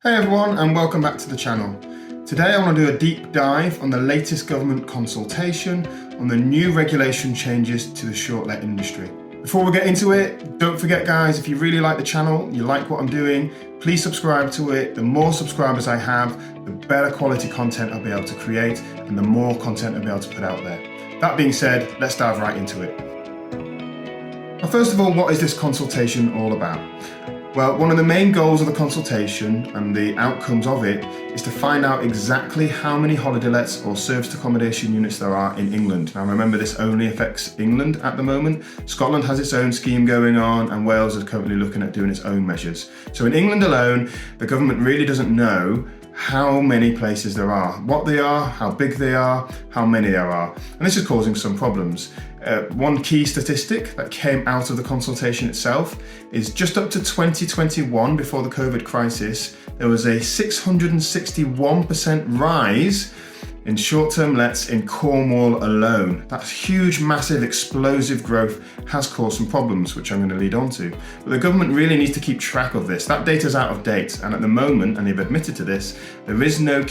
Hey everyone, and welcome back to the channel. Today I want to do a deep dive on the latest government consultation on the new regulation changes to the short let industry. Before we get into it, don't forget guys, if you really like the channel, you like what I'm doing, please subscribe to it. The more subscribers I have, the better quality content I'll be able to create and the more content I'll be able to put out there. That being said, let's dive right into it. Well, first of all, what is this consultation all about? Well, one of the main goals of the consultation and the outcomes of it is to find out exactly how many holiday lets or serviced accommodation units there are in England. Now remember, this only affects England at the moment. Scotland has its own scheme going on and Wales is currently looking at doing its own measures. So in England alone, the government really doesn't know how many places there are, what they are, how big they are, how many there are. And this is causing some problems. One key statistic that came out of the consultation itself is just up to 2021, before the COVID crisis, there was a 661% rise in short-term lets in Cornwall alone. That's huge, massive, explosive growth has caused some problems, which I'm going to lead on to. But the government really needs to keep track of this. That data's out of date, and at the moment, and they've admitted to this, there is no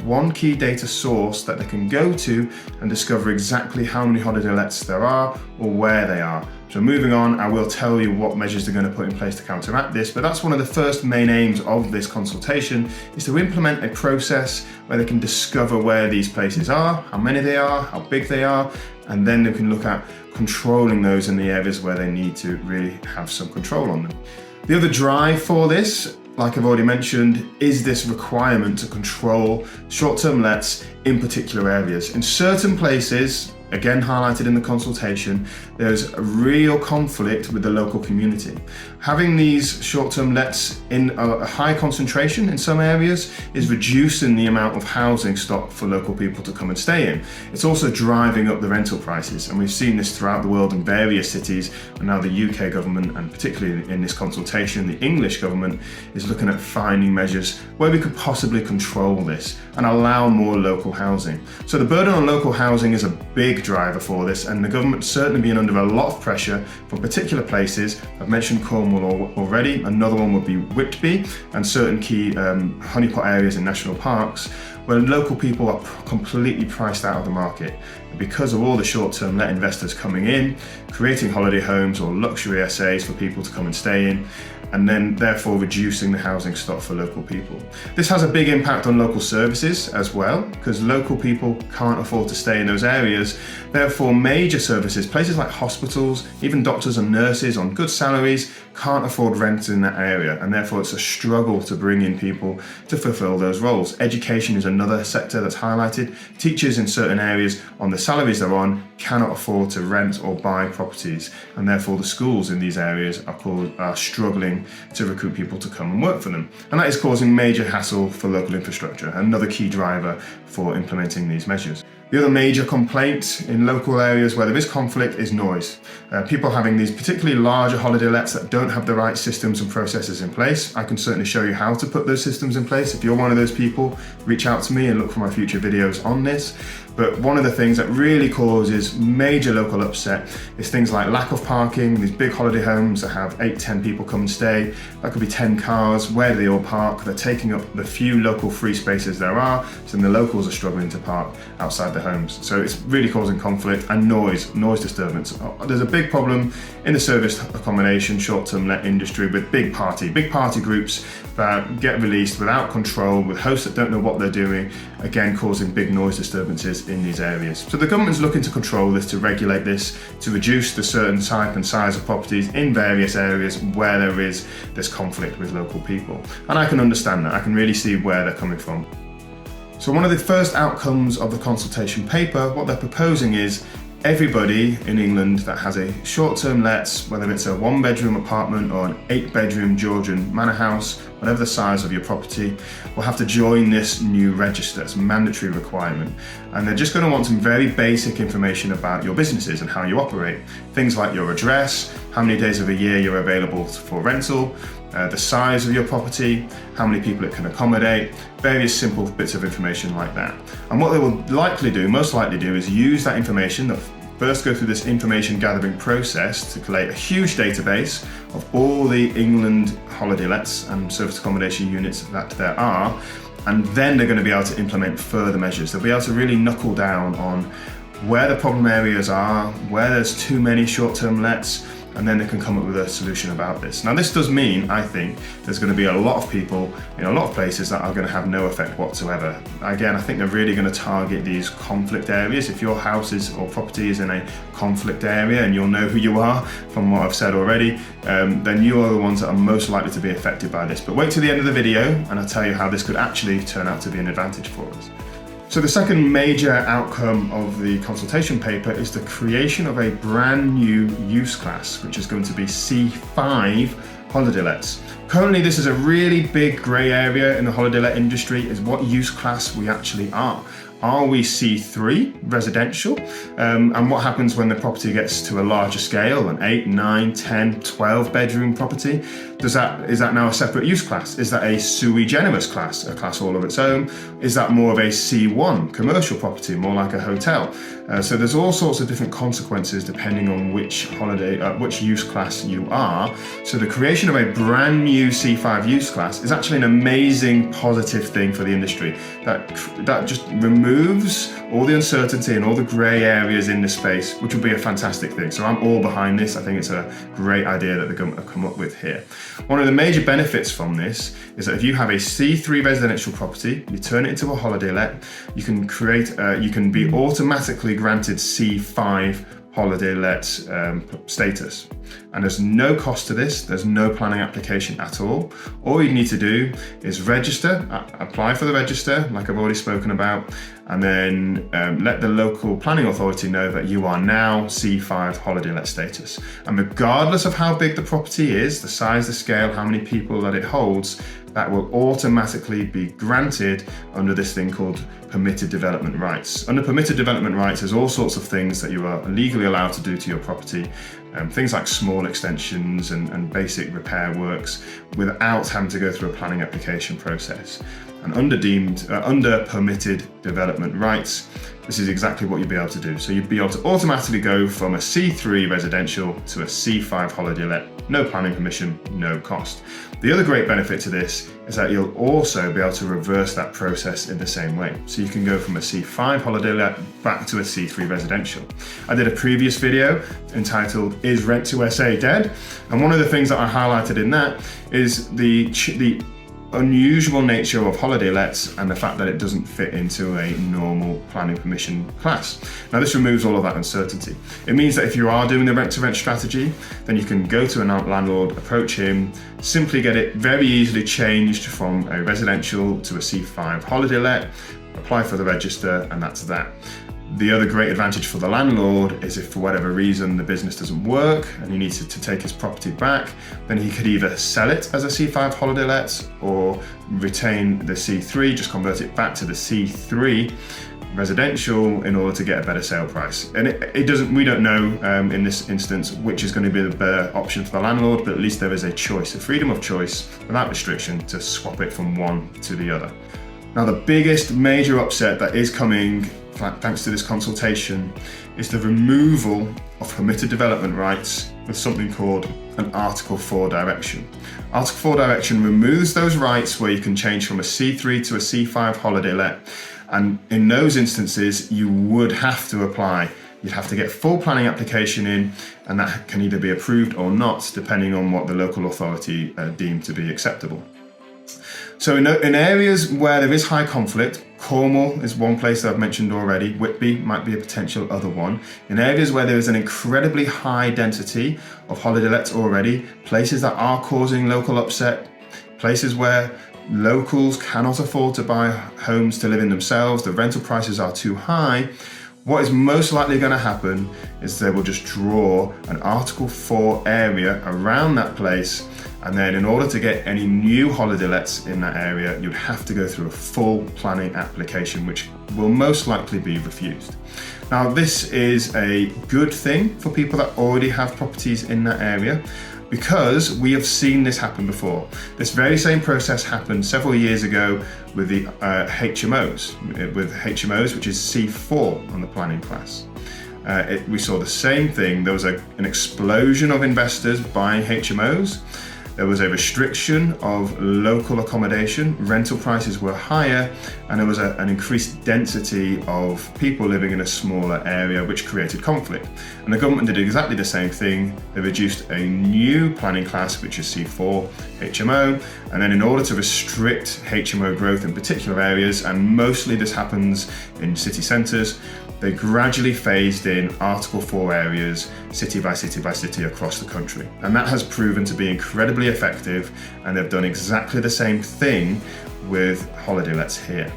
one key data source that they can go to and discover exactly how many holiday lets there are or where they are. So moving on, I will tell you what measures they're going to put in place to counteract this, but that's one of the first main aims of this consultation, is to implement a process where they can discover where these places are, how many they are, how big they are, and then they can look at controlling those in the areas where they need to really have some control on them. The other drive for this, like I've already mentioned, is this requirement to control short-term lets in particular areas. In certain places, again highlighted in the consultation, there's a real conflict with the local community. Having these short-term lets in a high concentration in some areas is reducing the amount of housing stock for local people to come and stay in. It's also driving up the rental prices, and we've seen this throughout the world in various cities, and now the UK government, and particularly in this consultation, the English government is looking at finding measures where we could possibly control this and allow more local housing. So the burden on local housing is a big driver for this, and the government's certainly been under a lot of pressure from particular places. I've mentioned Cornwall already. Another one would be Whitby and certain key honeypot areas in national parks where local people are completely priced out of the market because of all the short-term let investors coming in, creating holiday homes or luxury SAs for people to come and stay in, and then therefore reducing the housing stock for local people. This has a big impact on local services as well, because local people can't afford to stay in those areas. Therefore, major services, places like hospitals, even doctors and nurses on good salaries, can't afford rent in that area, and therefore it's a struggle to bring in people to fulfill those roles. Education is another sector that's highlighted. Teachers in certain areas, on the salaries they're on, cannot afford to rent or buy properties, and therefore the schools in these areas are struggling to recruit people to come and work for them. And that is causing major hassle for local infrastructure, another key driver for implementing these measures. The other major complaint in local areas where there is conflict is noise. People having these particularly larger holiday lets that don't have the right systems and processes in place. I can certainly show you how to put those systems in place. If you're one of those people, reach out to me and look for my future videos on this. But one of the things that really causes major local upset is things like lack of parking. These big holiday homes that have 8-10 people come and stay, that could be 10 cars. Where do they all park? They're taking up the few local free spaces there are, so then the locals are struggling to park outside the homes. So it's really causing conflict and noise disturbance. There's a big problem in the serviced accommodation short-term let industry with big party groups that get released without control, with hosts that don't know what they're doing, again causing big noise disturbances in these areas. So the government's looking to control this, to regulate this, to reduce the certain type and size of properties in various areas where there is this conflict with local people. And I can understand that, I can really see where they're coming from. So one of the first outcomes of the consultation paper, what they're proposing is everybody in England that has a short-term lets, whether it's a 1-bedroom apartment or an 8-bedroom Georgian manor house, whatever the size of your property, will have to join this new register. It's a mandatory requirement. And they're just going to want some very basic information about your businesses and how you operate. Things like your address, how many days of a year you're available for rental, the size of your property, how many people it can accommodate, various simple bits of information like that. And what they will most likely do is use that information, first go through this information gathering process to collate a huge database of all the England holiday lets and service accommodation units that there are, and then they're going to be able to implement further measures. They'll be able to really knuckle down on where the problem areas are, where there's too many short-term lets, and then they can come up with a solution about this. Now this does mean, I think, there's going to be a lot of people in a lot of places that are going to have no effect whatsoever. Again, I think they're really going to target these conflict areas. If your house is or property is in a conflict area, and you'll know who you are from what I've said already, then you are the ones that are most likely to be affected by this. But wait till the end of the video and I'll tell you how this could actually turn out to be an advantage for us. So the second major outcome of the consultation paper is the creation of a brand new use class, which is going to be C5 holiday lets. Currently, this is a really big grey area in the holiday let industry, is what use class we actually are. Are we C3 residential? And what happens when the property gets to a larger scale, an 8, 9, 10, 12 bedroom property? Is that now a separate use class? Is that a sui generis class, a class all of its own? Is that more of a C1 commercial property, more like a hotel? So there's all sorts of different consequences depending on which use class you are. So the creation of a brand new C5 use class is actually an amazing positive thing for the industry. That just removes all the uncertainty and all the grey areas in the space, which would be a fantastic thing. So I'm all behind this. I think it's a great idea that they're going to come up with here. One of the major benefits from this is that if you have a C3 residential property, you turn it into a holiday let, you can be automatically granted C5 holiday let status. And there's no cost to this, there's no planning application at all. All you need to do is register, apply for the register, like I've already spoken about, and then let the local planning authority know that you are now C5 holiday let status. And regardless of how big the property is, the size, the scale, how many people that it holds, that will automatically be granted under this thing called permitted development rights. Under permitted development rights, there's all sorts of things that you are legally allowed to do to your property, things like small extensions and basic repair works without having to go through a planning application process. And under permitted development rights, this is exactly what you'd be able to do. So you'd be able to automatically go from a C3 residential to a C5 holiday let, no planning permission, no cost. The other great benefit to this is that you'll also be able to reverse that process in the same way. So you can go from a C5 holiday let back to a C3 residential. I did a previous video entitled, Is Rent to SA Dead? And one of the things that I highlighted in that is the unusual nature of holiday lets and the fact that it doesn't fit into a normal planning permission class. Now this removes all of that uncertainty. It means that if you are doing the rent to rent strategy, then you can go to a landlord, approach him, simply get it very easily changed from a residential to a C5 holiday let, apply for the register, and that's that. The other great advantage for the landlord is if for whatever reason the business doesn't work and he needs to take his property back, then he could either sell it as a C5 holiday let or retain the C3, just convert it back to the C3 residential in order to get a better sale price. And we don't know in this instance which is going to be the better option for the landlord, but at least there is a choice, a freedom of choice without restriction to swap it from one to the other. Now the biggest major upset that is coming thanks to this consultation is the removal of permitted development rights with something called an Article 4 direction. Article 4 direction removes those rights where you can change from a C3 to a C5 holiday let, and in those instances you would have to apply. You'd have to get full planning application in, and that can either be approved or not depending on what the local authority deemed to be acceptable. So in areas where there is high conflict, Cornwall is one place that I've mentioned already, Whitby might be a potential other one. In areas where there is an incredibly high density of holiday lets already, places that are causing local upset, places where locals cannot afford to buy homes to live in themselves, the rental prices are too high, what is most likely going to happen is they will just draw an Article 4 area around that place, and then in order to get any new holiday lets in that area, you'd have to go through a full planning application, which will most likely be refused. Now, this is a good thing for people that already have properties in that area, because we have seen this happen before. This very same process happened several years ago with the HMOs, which is C4 on the planning class. we saw the same thing. There was an explosion of investors buying HMOs. There was a restriction of local accommodation, rental prices were higher, and there was an increased density of people living in a smaller area, which created conflict. And the government did exactly the same thing. They reduced a new planning class, which is C4 HMO, and then in order to restrict HMO growth in particular areas, and mostly this happens in city centres, they gradually phased in Article 4 areas, city by city by city across the country. And that has proven to be incredibly effective, and they've done exactly the same thing with holiday lets here.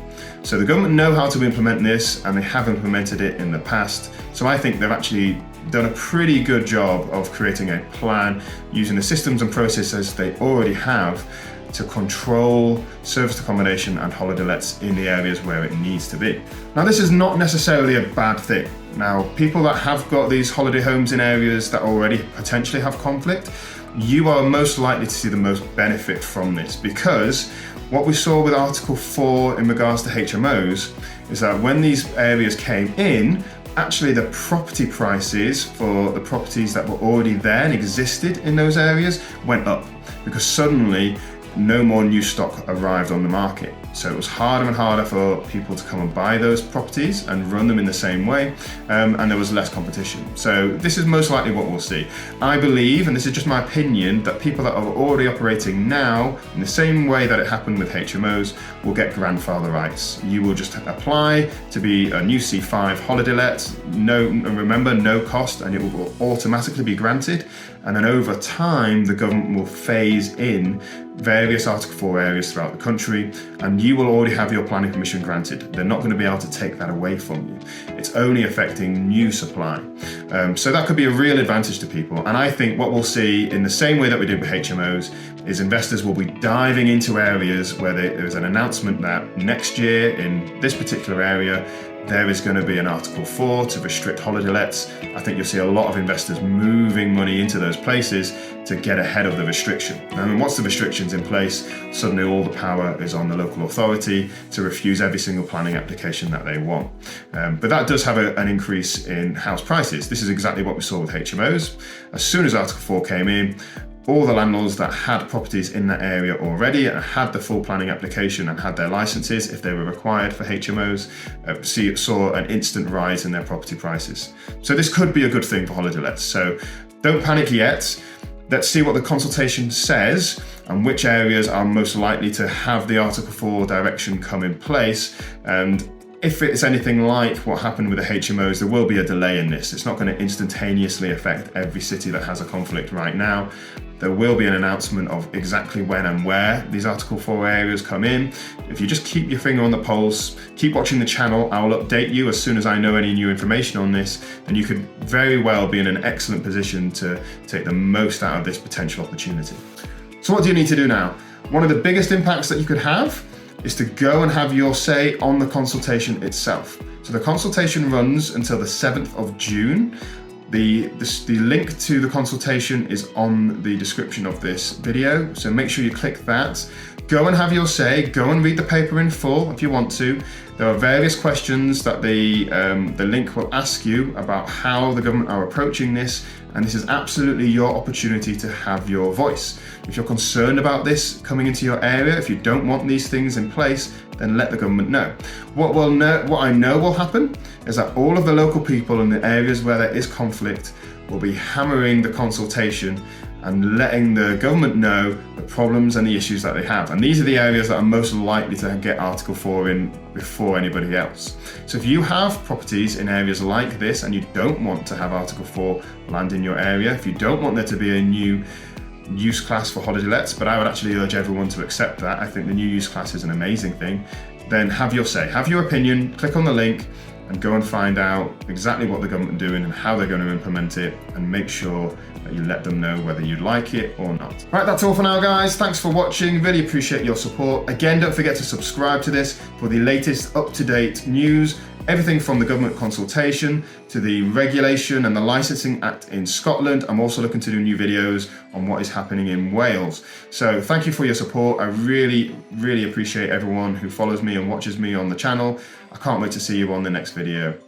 So the government know how to implement this, and they have implemented it in the past. So I think they've actually done a pretty good job of creating a plan using the systems and processes they already have to control serviced accommodation and holiday lets in the areas where it needs to be. Now, this is not necessarily a bad thing. Now, people that have got these holiday homes in areas that already potentially have conflict, you are most likely to see the most benefit from this, because what we saw with Article 4 in regards to HMOs is that when these areas came in, actually the property prices for the properties that were already there and existed in those areas went up, because suddenly no more new stock arrived on the market. So it was harder and harder for people to come and buy those properties and run them in the same way, and there was less competition. So this is most likely what we'll see. I believe, and this is just my opinion, that people that are already operating now in the same way that it happened with HMOs will get grandfather rights. You will just apply to be a new C5 holiday let, remember, no cost, and it will automatically be granted. And then over time, the government will phase in various Article 4 areas throughout the country, and you will already have your planning permission granted. They're not going to be able to take that away from you. It's only affecting new supply. So that could be a real advantage to people. And I think what we'll see, in the same way that we did with HMOs, is investors will be diving into areas where there's an announcement that next year in this particular area, there is going to be an Article 4 to restrict holiday lets. I think you'll see a lot of investors moving money into those places to get ahead of the restriction. And once the restriction's in place, suddenly all the power is on the local authority to refuse every single planning application that they want. But that does have an increase in house prices. This is exactly what we saw with HMOs. As soon as Article 4 came in, all the landlords that had properties in that area already and had the full planning application and had their licenses, if they were required for HMOs, saw an instant rise in their property prices. So this could be a good thing for holiday lets. So don't panic yet. Let's see what the consultation says and which areas are most likely to have the Article 4 direction come in place. And if it's anything like what happened with the HMOs, there will be a delay in this. It's not going to instantaneously affect every city that has a conflict right now. There will be an announcement of exactly when and where these Article 4 areas come in. If you just keep your finger on the pulse, keep watching the channel, I will update you as soon as I know any new information on this, then you could very well be in an excellent position to take the most out of this potential opportunity. So what do you need to do now? One of the biggest impacts that you could have is to go and have your say on the consultation itself. So the consultation runs until the 7th of June. The link to the consultation is on the description of this video, so make sure you click that. Go and have your say, go and read the paper in full if you want to. There are various questions that the link will ask you about how the government are approaching this, and this is absolutely your opportunity to have your voice. If you're concerned about this coming into your area, if you don't want these things in place, then let the government know. What I know will happen is that all of the local people in the areas where there is conflict will be hammering the consultation and letting the government know the problems and the issues that they have. And these are the areas that are most likely to get Article 4 in before anybody else. So if you have properties in areas like this and you don't want to have Article 4 land in your area, if you don't want there to be a new use class for holiday lets, but I would actually urge everyone to accept that. I think the new use class is an amazing thing. Then have your say, have your opinion, click on the link and go and find out exactly what the government are doing and how they're going to implement it, and make sure that you let them know whether you like it or not. Right, that's all for now, guys. Thanks for watching. Really appreciate your support. Again, don't forget to subscribe to this for the latest up-to-date news. Everything from the government consultation to the regulation and the Licensing Act in Scotland. I'm also looking to do new videos on what is happening in Wales. So thank you for your support. I really, really appreciate everyone who follows me and watches me on the channel. I can't wait to see you on the next video.